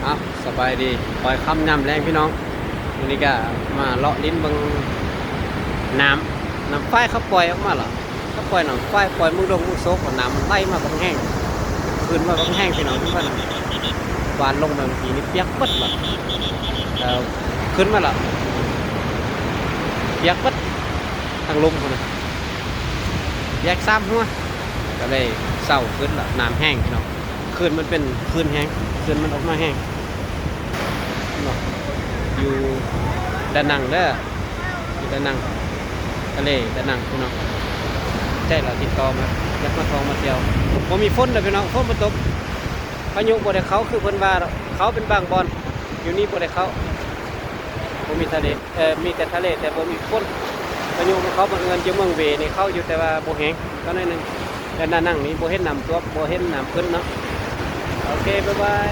เอาสบายดีปล่อยคำยำแรงพี่น้องวันนี้ก็มาเลาะลิ้นเบังน้ำฝ้ายเขาปล่อยออกมาเหรอเขาปล่อยน้ำฝ้ายปล่อยมุกดงมุกโซกน้ำมันไหลมาบังแห้งคืนมาบังแห้งพี่น้องทุกคนวานลงมาเมื่อกี้นี่เปียกปัดเหรอขึ้นมาเหรอเปียกปัดทางลมคนน่ะแยกซ้ำหัวก็เลยเศร้าขึ้นเหรอน้ำแห้งพี่น้องคืนมันเป็นคืนแห้งคืนมันออกมาแห้งอยู่ดานังเด้ออยู่ดานังทะเลดานังพี่น้องใช่เราติดต่อมาอยากมาทองมาเที่ยวผมมีฝนเลยพี่น้องฝนมาตกพายุบ่ได้เขาคือเพิ่นว่าเขาเป็นบางบอนอยู่นี่บ่ได้เขาผมมีทะเลมีแต่ทะเลแต่ผมมีฝนพายุมันเขาบังเอิญอยู่เมืองเวนี่เขาอยู่แต่ว่าบ่แห้งก็น้อยนึงแต่ดานังนี่บ่เห็นน้ำตัวบ่เห็นน้ำขึ้นเนาะโอเคบ๊ายบาย